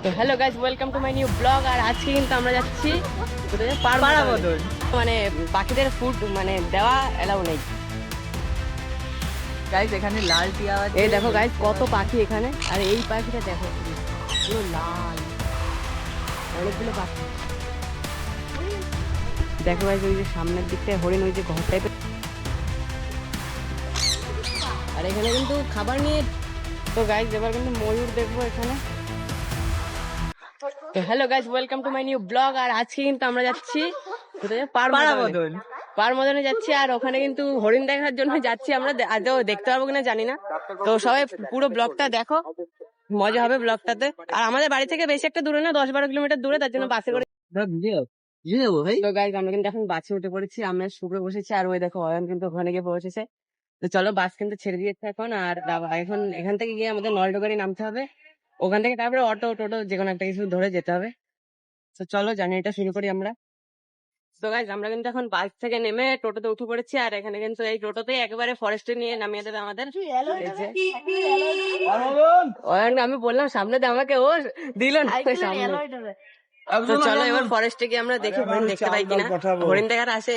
তো hello guys, welcome to my new blog. আর আজকে কিন্তু আমরা যাচ্ছি পাড়া বদল, মানে পাখিদের ফুড মানে দেওয়া এলাও নেই গাইস। এখানে লাল টিয়া আছে, এই দেখো গাইস কত পাখি এখানে। আর এই পাখিটা দেখো পুরো লাল, অনেকগুলো পাখি দেখো গাইস। ওই যে সামনের দিকটায় হরিণ, ওই যে ঘর টাইপের। আর এখানে কিন্তু খাবার নিয়ে, তো গাইস এবার কিন্তু ময়ূর দেখবো এখানে। তো hello guys, welcome to my new blog. আর আজকে কিন্তু আমরা যাচ্ছি পাড়মদনে যাচ্ছি। আর ওখানে কিন্তু হরিণ দেখার জন্য যাচ্ছি আমরা। আদৌ দেখতে পারবো কিনা জানি না। তো সবাই পুরো ব্লগটা দেখো, মজা হবে ব্লগটাতে। আর আমাদের বাড়ি থেকে বেশি একটা দূরে না, 10-12 কিলোমিটার দূরে, তার জন্য বাসে করে। তো গাইস আমরা কিন্তু এখন বাসে উঠে পড়েছি, আমরা শুভ্র বসেছি। আর ওই দেখো অয়ন কিন্তু ওখানে গিয়ে পৌঁছেছে। তো চলো, বাস কিন্তু ছেড়ে দিয়েছে এখন। আর এখন এখান থেকে গিয়ে আমাদের নলডোগারি নামতে হবে, ওখান থেকে তারপরে অটো টোটো যেকোনো একটা কিছু ধরে যেতে হবে। তো চলো জার্নিটা শুরু করি আমরা। তো গাইস আমরা কিন্তু এখন বাস থেকে নেমে টোটোতে উঠে পড়েছি। আর এখানে কিন্তু এই টোটোতেই একেবারে ফরেস্টে নিয়ে নামিয়ে দেবে আমাদের। আমি বললাম সামনে দিয়ে, আমাকে ও দিল না সামনে। তো চলো এবার ফরেস্টে গিয়ে আমরা দেখি হরিণ দেখতে পাই কিনা, হরিণ দেখার আসে।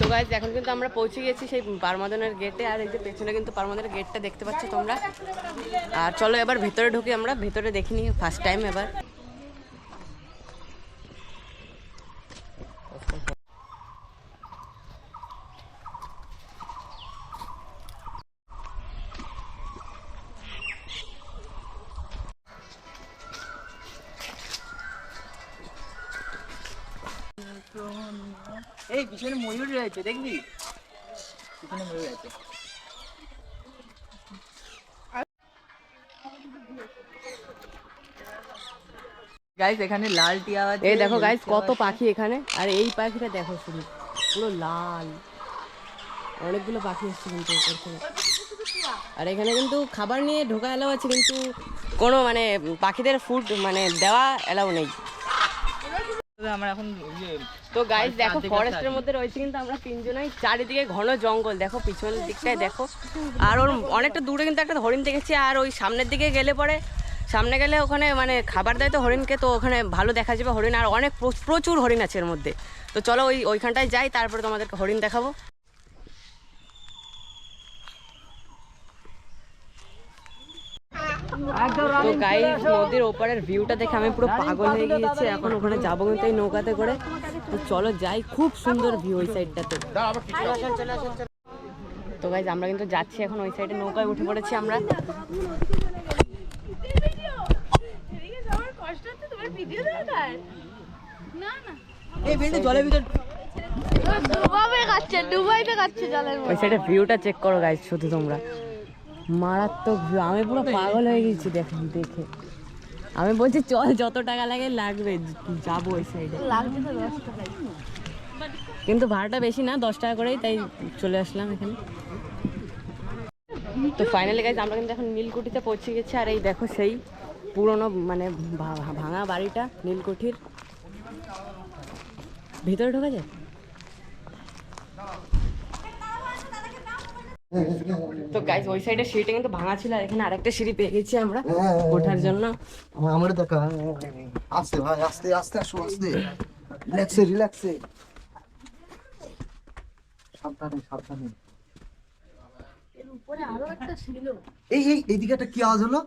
তো গাইস এখন কিন্তু আমরা পৌঁছে গেছি সেই পারমাদনের গেটে। আর এই যে পেছনে কিন্তু পারমাদনের গেটটা দেখতে পাচ্ছ তোমরা। আর চলো এবার ভেতরে ঢুকি আমরা, ভেতরে দেখিনি ফার্স্ট টাইম এবার। এই পিছনে ময়ূর রয়েছে, দেখবি পিছনে ময়ূর আছে। গাইস এখানে লাল টিয়া আছে, এই দেখো গাইস কত পাখি এখানে। আর এই পাখিটা দেখো শুধু পুরো লাল, অনেকগুলো পাখি এসছে কিন্তু উপর থেকে। আর এখানে কিন্তু খাবার নিয়ে ঢোকা এলাও আছে, কিন্তু কোনো মানে পাখিদের ফুড মানে দেওয়া এলাও নেই। আমরা এখন তো গাইস দেখো ফরেস্টের মধ্যে রয়েছে কিন্তু আমরা তিনজনই। চারিদিকে ঘন জঙ্গল, দেখো পিছনের দিকটায় দেখো। আর ওর অনেকটা দূরে কিন্তু একটা হরিণ দেখেছি। আর ওই সামনের দিকে গেলে পরে, সামনে গেলে ওখানে মানে খাবার দেয় তো হরিণকে, তো ওখানে ভালো দেখা যাবে হরিণ। আর অনেক প্রচুর হরিণ আছে এর মধ্যে। তো চলো ওইখানটায় যাই, তারপরে তোমাদেরকে হরিণ দেখাবো। তো গাইস নদীর ওপারের ভিউটা দেখে আমি পুরো পাগল হয়ে গিয়েছি। এখন ওখানে যাবো কিন্তু এই নৌকাতে করে। তো চলো যাই, খুব সুন্দর ভিউ ওই সাইডটাতে। তো গাইস আমরা কিন্তু যাচ্ছি এখন ওই সাইডে, নৌকায় উঠে পড়েছি আমরা। ওই সাইডে ভিউটা চেক করো গাইস, শুধু তোমরা মারাত্মক ভিউ। আমি পুরো পাগল হয়ে গেছি দেখে। আমি বলছি চল, যত টাকা লাগে লাগবে, যাবো ওই সাইডে। কিন্তু ভাড়াটা বেশি না, 10 টাকা করেই, তাই চলে আসলাম এখানে। তো ফাইনালি গাইস আমরা কিন্তু এখন নীলকুঠিতে পৌঁছে গেছি। আর এই দেখো সেই পুরনো মানে ভাঙা বাড়িটা নীলকুঠির। ভিতরে ঢোকা যায়। তো গাইস ওই সাইডে সিঁড়িটা কিন্তু ভাঙা ছিল, আর এখানে আরেকটা সিঁড়ি পেয়ে গেছি আমরা ওঠার জন্য। আমরা দেখা আস্তে ভাই, আস্তে আস্তে আসো, আস্তে রিল্যাক্সে রিল্যাক্সে, সাবধানে সাবধানে। এর উপরে আরো একটা ছিল। এই এইদিকে একটা কি আওয়াজ হলো?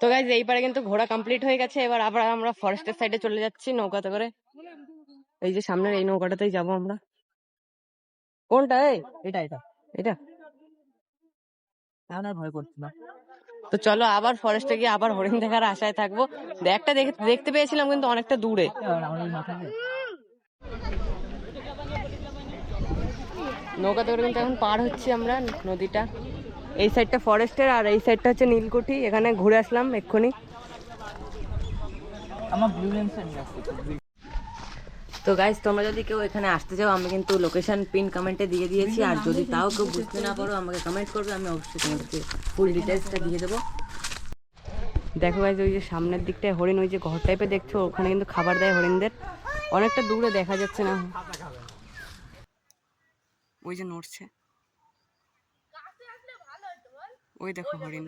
তো গাইস এইবারে কিন্তু ঘোরা কমপ্লিট হয়ে গেছে। এবার আবার আমরা ফরেস্টের সাইডে চলে যাচ্ছি নৌকাতে করে। এই যে সামনের এই নৌকাটাতেই যাবো আমরা। কোনটা? এটা এটা এটা এখন আর ভয় করছি না। তো চলো আবার ফরেস্টে গিয়ে আবার হরিণ দেখার আশায় থাকবো। একটা দেখতে পেয়েছিলাম কিন্তু অনেকটা দূরে। নৌকাতে করে কিন্তু এখন পার হচ্ছি আমরা নদীটা। এই সাইডটা ফরেস্টের, আর এই সাইডটা হচ্ছে নীলকুঠি। এখানে ঘুরে আসলাম এক্ষুনি। আমার ব্লু লেন্স। তো গাইস তোমরা যদি কেউ এখানে আসতে চাও আমি কিন্তু লোকেশন পিন কমেন্টে দিয়ে দিয়েছি, আর যদি তাও কেউ বুঝতে না পারো আমাকে কমেন্ট করবে, আমি অবশ্যই তোমাদেরকে ফুল ডিটেলসটা দিয়ে দেবো। দেখো গাইস ওই যে সামনের দিকটায় হরিণ, ওই যে ঘর টাইপের দেখছো ওখানে কিন্তু খাবার দেয় হরিণদের, অনেকটা দূরে দেখা যাচ্ছে না, ওই যে নড়ছে, ওই দেখো হরিণ।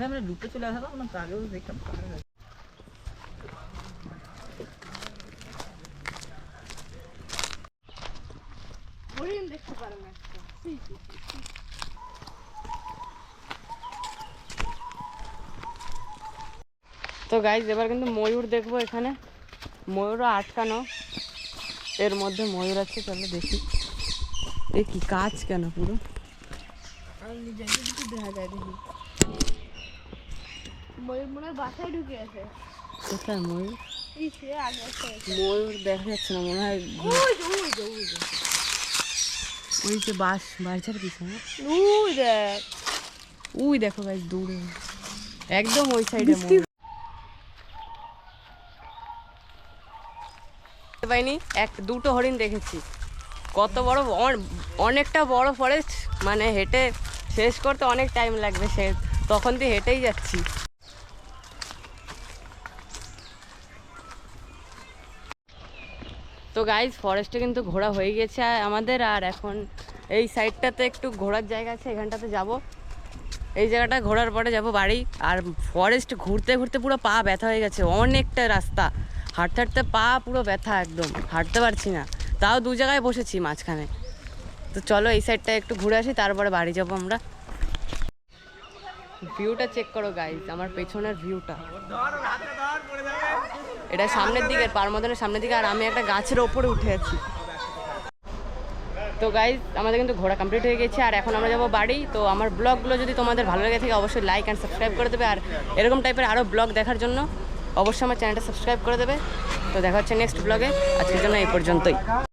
আমরা লুপে চলে আসলাম না, আগেও দেখতাম। তো গাইস এবার কিন্তু ময়ূর দেখবো এখানে, ময়ূরও আটকানো, এর মধ্যে ময়ূর আছে, চলো দেখি। এ কি কাজ কেন পুরো দেখা যায় দেখি ময়ূর মনে হয় বাসায় ঢুকে আছে। কোথায় ময়ূর? এই সে আগে আছে। ময়ূর দেখা যাচ্ছে না মনে হয়, ওই যে বাড়িটার পিছনে, ওই দেখ, ওই দেখো গাইস দূরে একদম ওই সাইডে পাইনি, দুটো হরিণ দেখেছি। কত বড়, অনেকটা বড় ফরেস্ট, মানে হেঁটে শেষ করতে অনেক টাইম লাগবে, সে তখন দিয়ে হেঁটেই যাচ্ছি। তো গাইজ ফরেস্টে কিন্তু ঘোরা হয়ে গেছে আমাদের, আর এখন এই সাইডটাতে একটু ঘোরার জায়গা আছে, এখানটাতে যাব, এই জায়গাটা ঘোরার পরে যাব বাড়ি। আর ফরেস্ট ঘুরতে ঘুরতে পুরো পা ব্যথা হয়ে গেছে, অনেকটা রাস্তা, হাঁটতে হাঁটতে পা পুরো ব্যথা, একদম হাঁটতে পারছি না, তাও 2 জায়গায় বসেছি মাঝখানে। তো চলো এই সাইডটা একটু ঘুরে আসি, তারপরে বাড়ি যাব আমরা। ভিউটা চেক করো গাইজ, আমার পেছনের ভিউটা, এটা সামনের দিকে, পারমদনের সামনের দিকে, আর আমি একটা গাছের ওপরে উঠে আছি। তো গাইজ আমাদের কিন্তু ঘোরা কমপ্লিট হয়ে গেছে, আর এখন আমরা যাবো বাড়ি। তো আমার ব্লগগুলো যদি তোমাদের ভালো লেগে থাকে অবশ্যই লাইক অ্যান্ড সাবস্ক্রাইব করে দেবে, আর এরকম টাইপের আরও ব্লগ দেখার জন্য অবশ্যই আমার চ্যানেলটা সাবস্ক্রাইব করে দেবে। তো দেখা হচ্ছে নেক্সট ব্লগে, আজকের জন্য এই পর্যন্তই।